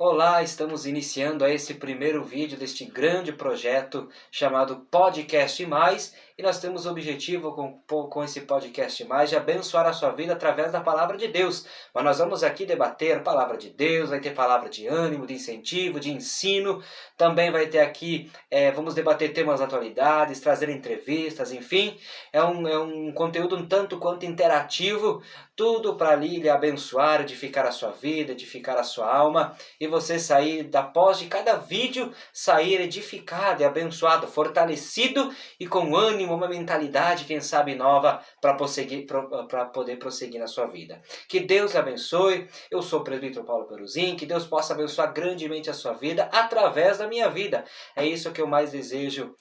Olá, estamos iniciando esse primeiro vídeo deste grande projeto chamado Podcast Mais, e nós temos o objetivo com esse Podcast Mais de abençoar a sua vida através da Palavra de Deus. Mas nós vamos aqui debater a Palavra de Deus, vai ter palavra de ânimo, de incentivo, de ensino, também vai ter aqui, vamos debater temas da atualidades, trazer entrevistas, enfim, é um conteúdo um tanto quanto interativo, tudo para ali lhe abençoar, edificar a sua vida, edificar a sua alma, e você sair, após de cada vídeo, sair edificado e abençoado, fortalecido e com ânimo, uma mentalidade, quem sabe, nova para poder prosseguir na sua vida. Que Deus abençoe. Eu sou o presbítero Paulo Peruzin, que Deus possa abençoar grandemente a sua vida através da minha vida. É isso que eu mais desejo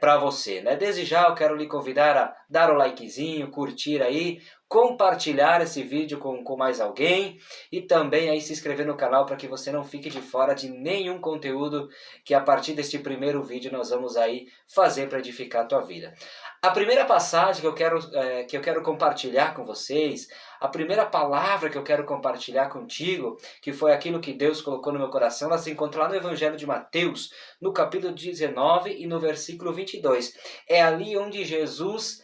para você, né? Desde já eu quero lhe convidar a dar o likezinho, curtir aí, compartilhar esse vídeo com mais alguém e também aí se inscrever no canal para que você não fique de fora de nenhum conteúdo que a partir deste primeiro vídeo nós vamos aí fazer para edificar a tua vida. A primeira passagem que eu quero compartilhar com vocês, a primeira palavra que eu quero compartilhar contigo, que foi aquilo que Deus colocou no meu coração, ela se encontra lá no Evangelho de Mateus, no capítulo 19 e no versículo 22. É ali onde Jesus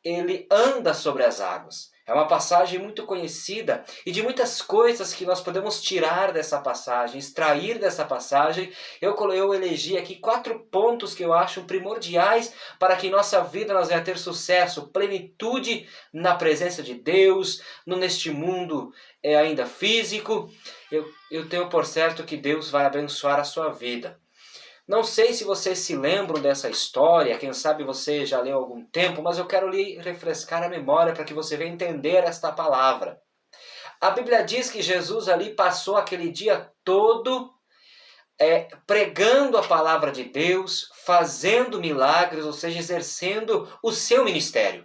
ele anda sobre as águas. É uma passagem muito conhecida e de muitas coisas que nós podemos tirar dessa passagem, extrair dessa passagem. Eu elegi aqui 4 pontos que eu acho primordiais para que em nossa vida nós venhamos a ter sucesso, plenitude na presença de Deus, neste mundo ainda físico. Eu tenho por certo que Deus vai abençoar a sua vida. Não sei se vocês se lembram dessa história, quem sabe você já leu há algum tempo, mas eu quero lhe refrescar a memória para que você venha entender esta palavra. A Bíblia diz que Jesus ali passou aquele dia todo pregando a palavra de Deus, fazendo milagres, ou seja, exercendo o seu ministério.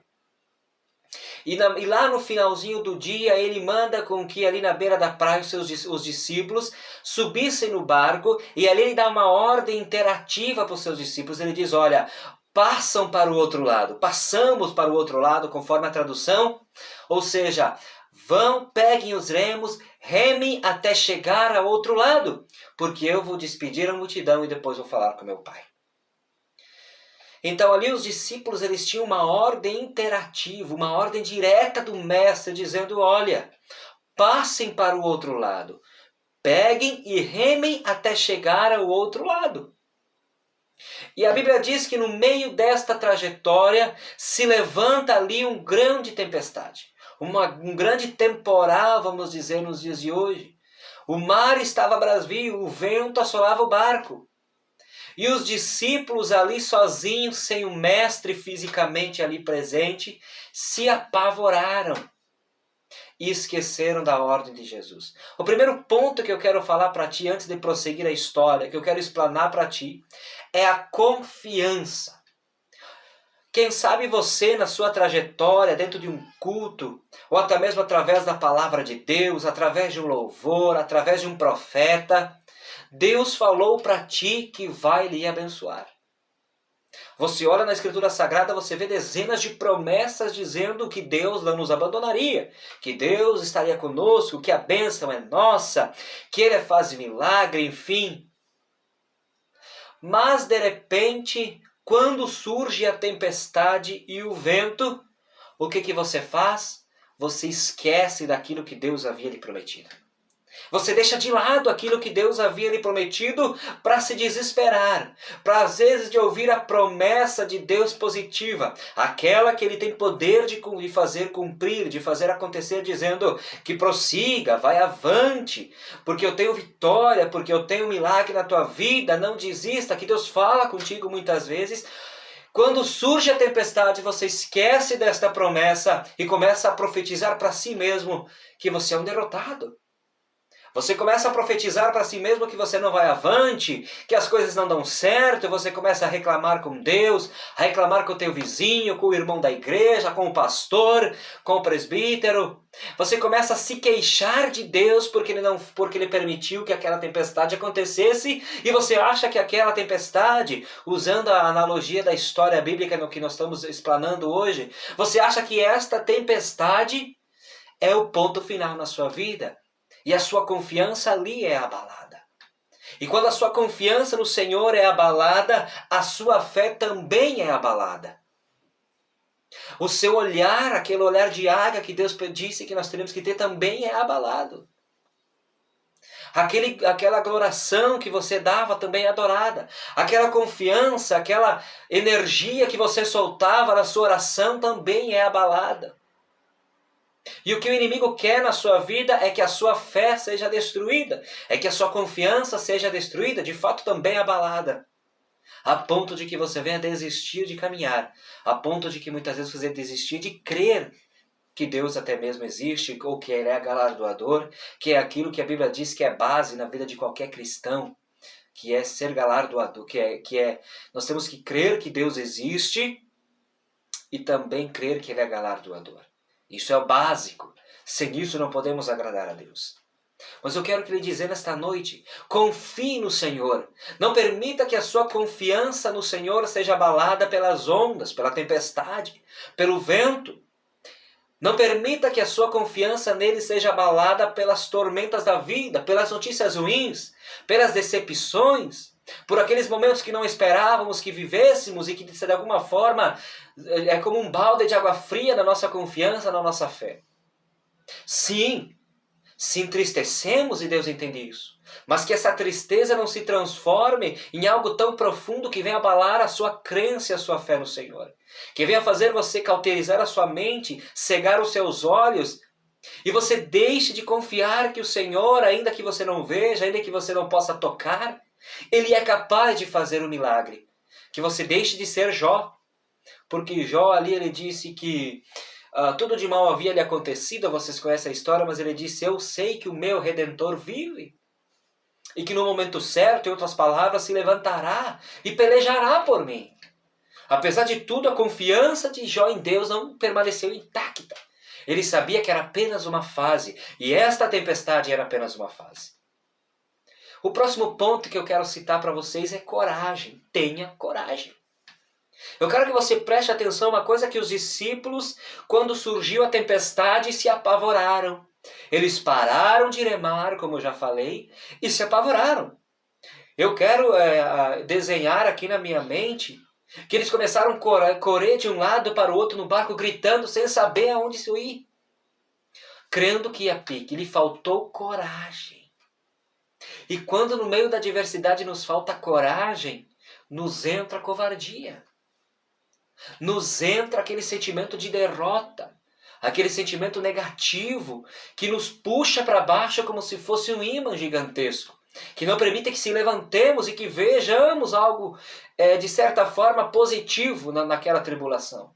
E lá no finalzinho do dia, ele manda com que ali na beira da praia os discípulos subissem no barco, e ali ele dá uma ordem interativa para os seus discípulos. Ele diz, olha, passam para o outro lado, passamos para o outro lado, conforme a tradução. Ou seja, peguem os remos, remem até chegar ao outro lado, porque eu vou despedir a multidão e depois vou falar com meu Pai. Então ali os discípulos eles tinham uma ordem interativa, uma ordem direta do mestre, dizendo, olha, passem para o outro lado, peguem e remem até chegar ao outro lado. E a Bíblia diz que no meio desta trajetória se levanta ali uma grande tempestade, um grande temporal, vamos dizer, nos dias de hoje. O mar estava bravio, o vento assolava o barco. E os discípulos ali sozinhos, sem o mestre fisicamente ali presente, se apavoraram e esqueceram da ordem de Jesus. O primeiro ponto que eu quero falar para ti, antes de prosseguir a história, que eu quero explanar para ti, é a confiança. Quem sabe você, na sua trajetória, dentro de um culto, ou até mesmo através da palavra de Deus, através de um louvor, através de um profeta, Deus falou para ti que vai lhe abençoar. Você olha na Escritura Sagrada, você vê dezenas de promessas dizendo que Deus não nos abandonaria, que Deus estaria conosco, que a bênção é nossa, que Ele faz milagre, enfim. Mas, de repente, quando surge a tempestade e o vento, o que você faz? Você esquece daquilo que Deus havia lhe prometido. Você deixa de lado aquilo que Deus havia lhe prometido para se desesperar, para às vezes de ouvir a promessa de Deus positiva, aquela que Ele tem poder de fazer cumprir, de fazer acontecer, dizendo que prossiga, vai avante, porque eu tenho vitória, porque eu tenho milagre na tua vida, não desista, que Deus fala contigo muitas vezes. Quando surge a tempestade, você esquece desta promessa e começa a profetizar para si mesmo que você é um derrotado. Você começa a profetizar para si mesmo que você não vai avante, que as coisas não dão certo, você começa a reclamar com Deus, a reclamar com o teu vizinho, com o irmão da igreja, com o pastor, com o presbítero. Você começa a se queixar de Deus porque ele permitiu que aquela tempestade acontecesse, e você acha que aquela tempestade, usando a analogia da história bíblica no que nós estamos explanando hoje, você acha que esta tempestade é o ponto final na sua vida. E a sua confiança ali é abalada. E quando a sua confiança no Senhor é abalada, a sua fé também é abalada. O seu olhar, aquele olhar de águia que Deus disse que nós teremos que ter, também é abalado. Aquela adoração que você dava também é adorada. Aquela confiança, aquela energia que você soltava na sua oração também é abalada. E o que o inimigo quer na sua vida é que a sua fé seja destruída, é que a sua confiança seja destruída, de fato também abalada. A ponto de que você venha desistir de caminhar, a ponto de que muitas vezes você desistir de crer que Deus até mesmo existe, ou que Ele é galardoador, que é aquilo que a Bíblia diz que é base na vida de qualquer cristão, que é ser galardoador, nós temos que crer que Deus existe e também crer que Ele é galardoador. Isso é o básico. Sem isso não podemos agradar a Deus. Mas eu quero que lhe dizer nesta noite, confie no Senhor. Não permita que a sua confiança no Senhor seja abalada pelas ondas, pela tempestade, pelo vento. Não permita que a sua confiança nele seja abalada pelas tormentas da vida, pelas notícias ruins, pelas decepções, por aqueles momentos que não esperávamos que vivêssemos e que de alguma forma é como um balde de água fria na nossa confiança, na nossa fé. Sim, se entristecemos e Deus entende isso, mas que essa tristeza não se transforme em algo tão profundo que venha abalar a sua crença e a sua fé no Senhor. Que venha fazer você cauterizar a sua mente, cegar os seus olhos, e você deixe de confiar que o Senhor, ainda que você não veja, ainda que você não possa tocar, Ele é capaz de fazer um milagre. Que você deixe de ser Jó, porque Jó ali ele disse que tudo de mal havia lhe acontecido, vocês conhecem a história, mas ele disse, eu sei que o meu Redentor vive, e que no momento certo, em outras palavras, se levantará e pelejará por mim. Apesar de tudo, a confiança de Jó em Deus não permaneceu intacta. Ele sabia que era apenas uma fase, e esta tempestade era apenas uma fase. O próximo ponto que eu quero citar para vocês é coragem. Tenha coragem. Eu quero que você preste atenção a uma coisa que os discípulos, quando surgiu a tempestade, se apavoraram. Eles pararam de remar, como eu já falei, e se apavoraram. Eu quero desenhar aqui na minha mente que eles começaram a correr de um lado para o outro no barco, gritando, sem saber aonde se ir. Crendo que ia pique, lhe faltou coragem. E quando no meio da adversidade nos falta coragem, nos entra a covardia. Nos entra aquele sentimento de derrota, aquele sentimento negativo que nos puxa para baixo como se fosse um ímã gigantesco, que não permite que se levantemos e que vejamos algo de certa forma positivo naquela tribulação.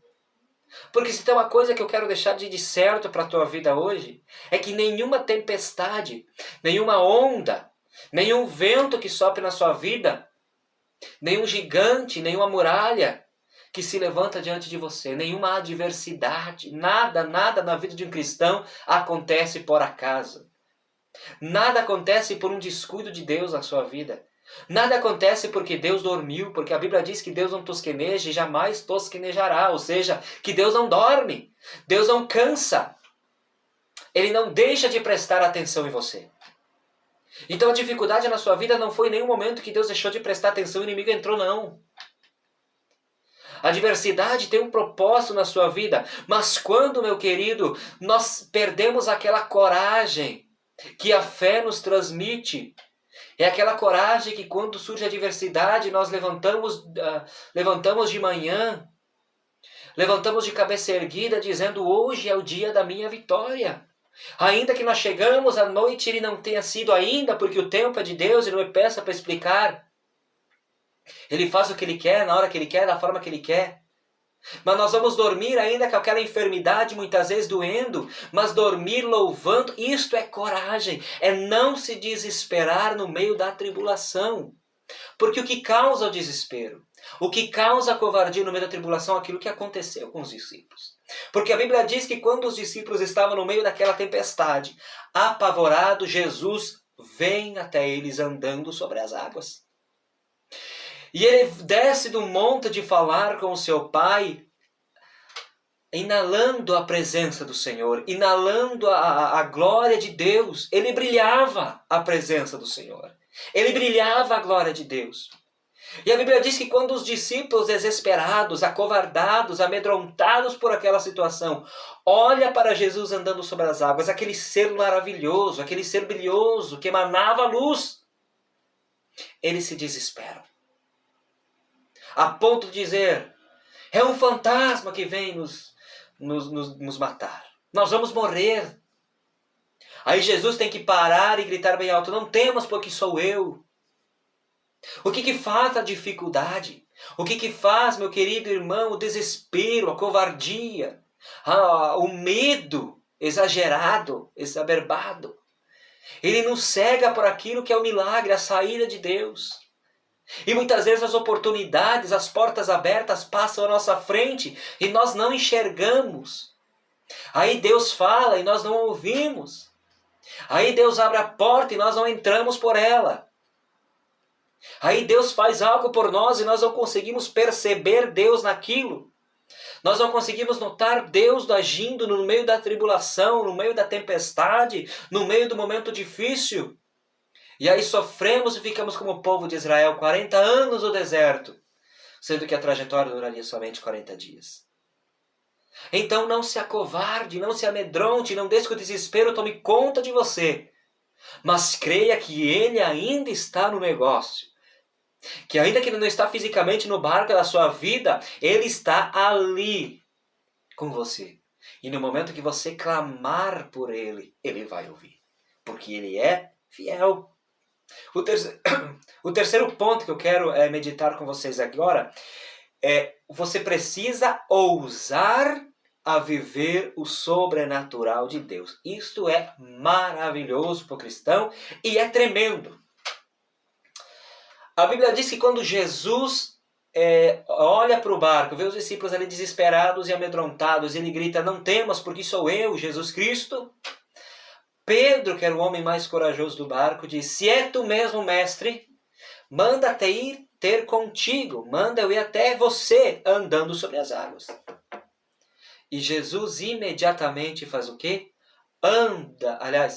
Porque se tem uma coisa que eu quero deixar de certo para a tua vida hoje, é que nenhuma tempestade, nenhuma onda, nenhum vento que sopre na sua vida, nenhum gigante, nenhuma muralha que se levanta diante de você, nenhuma adversidade, nada na vida de um cristão acontece por acaso. Nada acontece por um descuido de Deus na sua vida. Nada acontece porque Deus dormiu, porque a Bíblia diz que Deus não tosqueneja e jamais tosquenejará, ou seja, que Deus não dorme, Deus não cansa, Ele não deixa de prestar atenção em você. Então a dificuldade na sua vida não foi em nenhum momento que Deus deixou de prestar atenção e o inimigo entrou, não. A adversidade tem um propósito na sua vida, mas quando, meu querido, nós perdemos aquela coragem que a fé nos transmite, é aquela coragem que quando surge a adversidade nós levantamos de manhã, levantamos de cabeça erguida dizendo, hoje é o dia da minha vitória. Ainda que nós chegamos à noite, ele não tenha sido ainda, porque o tempo é de Deus e não me peça para explicar. Ele faz o que Ele quer, na hora que Ele quer, da forma que Ele quer. Mas nós vamos dormir ainda com aquela enfermidade muitas vezes doendo, mas dormir louvando, isto é coragem, é não se desesperar no meio da tribulação. Porque o que causa o desespero, o que causa a covardia no meio da tribulação é aquilo que aconteceu com os discípulos. Porque a Bíblia diz que quando os discípulos estavam no meio daquela tempestade, apavorado, Jesus vem até eles andando sobre as águas. E ele desce do monte de falar com o seu pai, inalando a presença do Senhor, inalando a glória de Deus. Ele brilhava a presença do Senhor. Ele brilhava a glória de Deus. E a Bíblia diz que quando os discípulos desesperados, acovardados, amedrontados por aquela situação, olham para Jesus andando sobre as águas, aquele ser maravilhoso, aquele ser brilhoso que emanava luz, eles se desesperam. A ponto de dizer, é um fantasma que vem nos matar. Nós vamos morrer. Aí Jesus tem que parar e gritar bem alto, não temas porque sou eu. O que faz a dificuldade? O que faz, meu querido irmão, o desespero, a covardia, o medo exagerado, exacerbado? Ele nos cega por aquilo que é o milagre, a saída de Deus. E muitas vezes as oportunidades, as portas abertas passam à nossa frente e nós não enxergamos. Aí Deus fala e nós não ouvimos. Aí Deus abre a porta e nós não entramos por ela. Aí Deus faz algo por nós e nós não conseguimos perceber Deus naquilo. Nós não conseguimos notar Deus agindo no meio da tribulação, no meio da tempestade, no meio do momento difícil. E aí sofremos e ficamos como o povo de Israel, 40 anos no deserto, sendo que a trajetória duraria somente 40 dias. Então não se acovarde, não se amedronte, não deixe que o desespero tome conta de você. Mas creia que Ele ainda está no negócio. Que ainda que Ele não está fisicamente no barco da sua vida, Ele está ali com você. E no momento que você clamar por Ele, Ele vai ouvir. Porque Ele é fiel. O terceiro ponto que eu quero meditar com vocês agora é: você precisa ousar a viver o sobrenatural de Deus. Isto é maravilhoso para o cristão e é tremendo. A Bíblia diz que quando Jesus olha para o barco, vê os discípulos ali desesperados e amedrontados, ele grita, não temas porque sou eu, Jesus Cristo. Pedro, que era o homem mais corajoso do barco, diz, se é tu mesmo, mestre, manda-te ir ter contigo, manda eu ir até você andando sobre as águas. E Jesus imediatamente faz o quê?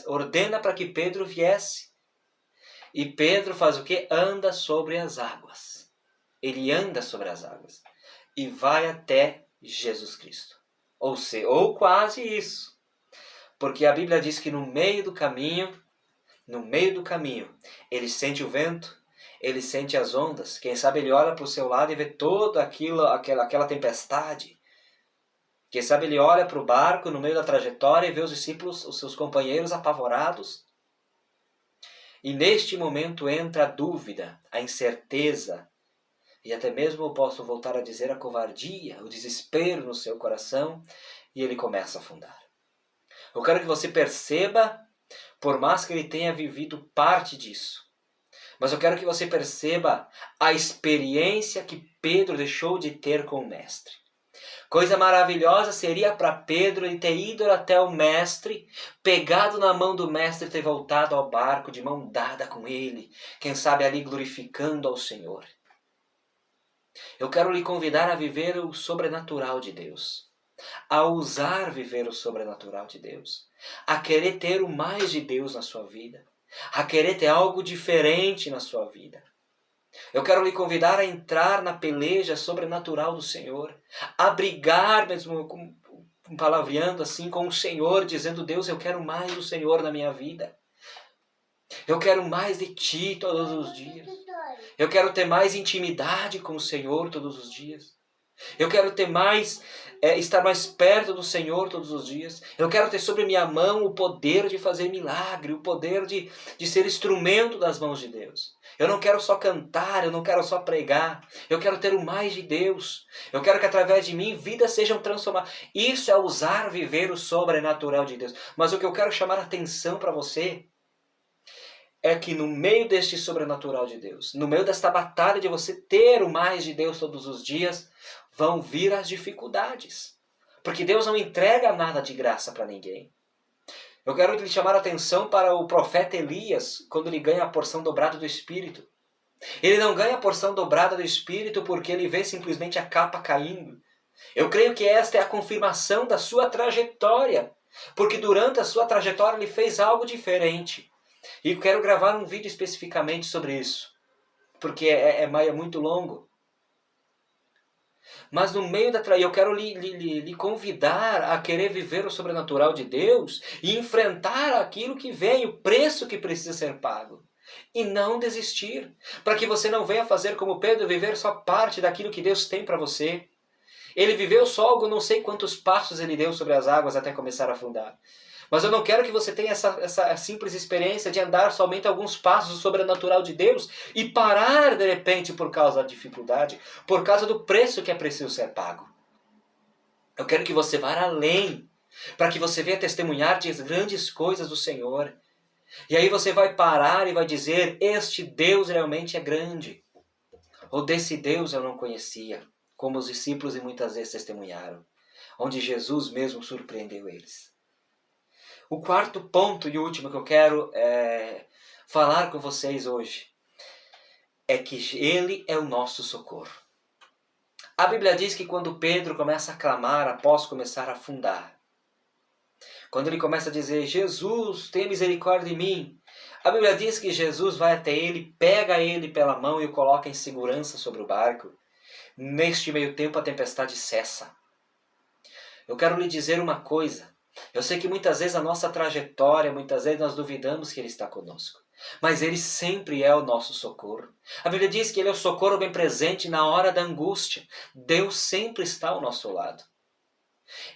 Ordena para que Pedro viesse. E Pedro faz o quê? Anda sobre as águas. Ele anda sobre as águas. E vai até Jesus Cristo. Ou quase isso. Porque a Bíblia diz que no meio do caminho, ele sente o vento, ele sente as ondas. Quem sabe ele olha para o seu lado e vê toda aquela tempestade. Quem sabe ele olha para o barco no meio da trajetória e vê os discípulos, os seus companheiros apavorados. E neste momento entra a dúvida, a incerteza, e até mesmo eu posso voltar a dizer a covardia, o desespero no seu coração, e ele começa a afundar. Eu quero que você perceba, por mais que ele tenha vivido parte disso, mas eu quero que você perceba a experiência que Pedro deixou de ter com o Mestre. Coisa maravilhosa seria para Pedro ele ter ido até o Mestre, pegado na mão do Mestre e ter voltado ao barco de mão dada com ele, quem sabe ali glorificando ao Senhor. Eu quero lhe convidar a viver o sobrenatural de Deus, a ousar viver o sobrenatural de Deus, a querer ter o mais de Deus na sua vida, a querer ter algo diferente na sua vida. Eu quero lhe convidar a entrar na peleja sobrenatural do Senhor, a brigar mesmo, palavreando assim com o Senhor, dizendo, Deus, eu quero mais do Senhor na minha vida. Eu quero mais de Ti todos os dias. Eu quero ter mais intimidade com o Senhor todos os dias. Eu quero ter mais, estar mais perto do Senhor todos os dias. Eu quero ter sobre minha mão o poder de fazer milagre, o poder de ser instrumento das mãos de Deus. Eu não quero só cantar, eu não quero só pregar. Eu quero ter o mais de Deus. Eu quero que através de mim vidas sejam transformadas. Isso é ousar viver o sobrenatural de Deus. Mas o que eu quero chamar a atenção para você é que no meio deste sobrenatural de Deus, no meio desta batalha de você ter o mais de Deus todos os dias, vão vir as dificuldades. Porque Deus não entrega nada de graça para ninguém. Eu quero lhe chamar a atenção para o profeta Elias, quando ele ganha a porção dobrada do Espírito. Ele não ganha a porção dobrada do Espírito porque ele vê simplesmente a capa caindo. Eu creio que esta é a confirmação da sua trajetória. Porque durante a sua trajetória ele fez algo diferente. E quero gravar um vídeo especificamente sobre isso, porque é muito longo. Mas no meio eu quero lhe convidar a querer viver o sobrenatural de Deus e enfrentar aquilo que vem, o preço que precisa ser pago. E não desistir, para que você não venha fazer como Pedro, viver só parte daquilo que Deus tem para você. Ele viveu só não sei quantos passos ele deu sobre as águas até começar a afundar. Mas eu não quero que você tenha essa simples experiência de andar somente alguns passos do sobrenatural de Deus e parar de repente por causa da dificuldade, por causa do preço que é preciso ser pago. Eu quero que você vá além, para que você venha testemunhar de grandes coisas do Senhor. E aí você vai parar e vai dizer, este Deus realmente é grande. Ou desse Deus eu não conhecia, como os discípulos e muitas vezes testemunharam, onde Jesus mesmo surpreendeu eles. O quarto ponto e último que eu quero falar com vocês hoje é que Ele é o nosso socorro. A Bíblia diz que quando Pedro começa a clamar após começar a afundar, quando ele começa a dizer, Jesus, tenha misericórdia de mim, a Bíblia diz que Jesus vai até ele, pega ele pela mão e o coloca em segurança sobre o barco. Neste meio tempo a tempestade cessa. Eu quero lhe dizer uma coisa. Eu sei que muitas vezes a nossa trajetória, muitas vezes nós duvidamos que Ele está conosco. Mas Ele sempre é o nosso socorro. A Bíblia diz que Ele é o socorro bem presente na hora da angústia. Deus sempre está ao nosso lado.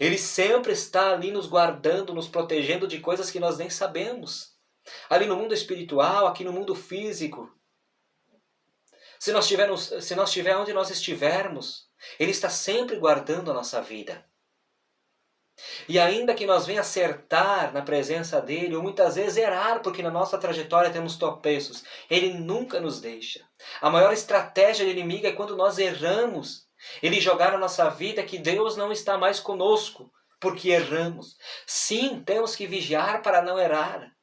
Ele sempre está ali nos guardando, nos protegendo de coisas que nós nem sabemos. Ali no mundo espiritual, aqui no mundo físico. Se nós estiver onde nós estivermos, Ele está sempre guardando a nossa vida. E ainda que nós venhamos acertar na presença dele, ou muitas vezes errar, porque na nossa trajetória temos tropeços, ele nunca nos deixa. A maior estratégia do inimigo é quando nós erramos, ele jogar na nossa vida que Deus não está mais conosco, porque erramos. Sim, temos que vigiar para não errar.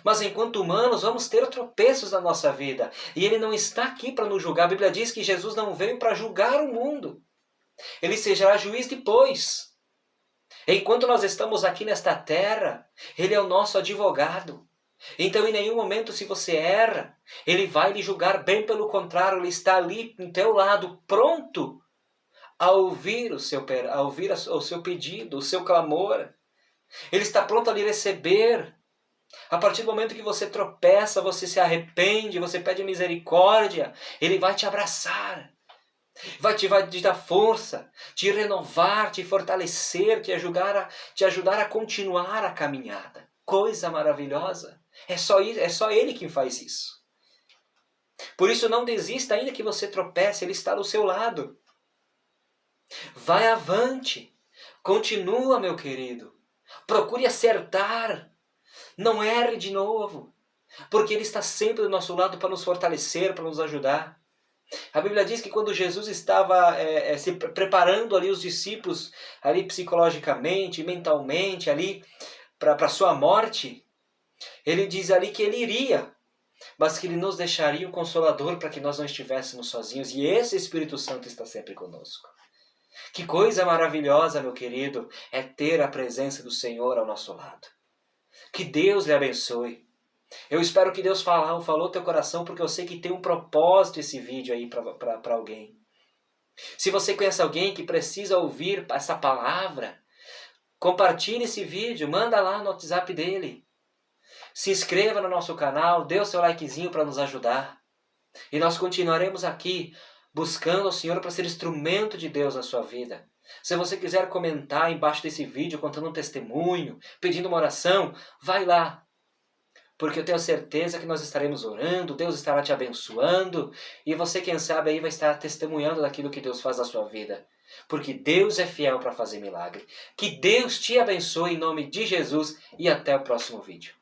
Mas enquanto humanos vamos ter tropeços na nossa vida. E ele não está aqui para nos julgar. A Bíblia diz que Jesus não veio para julgar o mundo. Ele será juiz depois. Enquanto nós estamos aqui nesta terra, Ele é o nosso advogado. Então em nenhum momento se você erra, Ele vai lhe julgar, bem pelo contrário, Ele está ali do teu lado, pronto a ouvir o seu pedido, o seu clamor. Ele está pronto a lhe receber. A partir do momento que você tropeça, você se arrepende, você pede misericórdia, Ele vai te abraçar. Vai te dar força, te renovar, te fortalecer, te ajudar a continuar a caminhada. Coisa maravilhosa. É só Ele quem faz isso. Por isso não desista, ainda que você tropece, Ele está do seu lado. Vai avante. Continua, meu querido. Procure acertar. Não erre de novo. Porque Ele está sempre do nosso lado para nos fortalecer, para nos ajudar. A Bíblia diz que quando Jesus estava se preparando ali os discípulos, ali psicologicamente, mentalmente, ali para a sua morte, Ele diz ali que Ele iria, mas que Ele nos deixaria um Consolador para que nós não estivéssemos sozinhos. E esse Espírito Santo está sempre conosco. Que coisa maravilhosa, meu querido, é ter a presença do Senhor ao nosso lado. Que Deus lhe abençoe. Eu espero que Deus falou teu coração, porque eu sei que tem um propósito esse vídeo aí para alguém. Se você conhece alguém que precisa ouvir essa palavra, compartilhe esse vídeo, manda lá no WhatsApp dele. Se inscreva no nosso canal, dê o seu likezinho para nos ajudar. E nós continuaremos aqui buscando o Senhor para ser instrumento de Deus na sua vida. Se você quiser comentar embaixo desse vídeo, contando um testemunho, pedindo uma oração, vai lá. Porque eu tenho certeza que nós estaremos orando, Deus estará te abençoando, e você, quem sabe, aí vai estar testemunhando daquilo que Deus faz na sua vida. Porque Deus é fiel para fazer milagre. Que Deus te abençoe em nome de Jesus e até o próximo vídeo.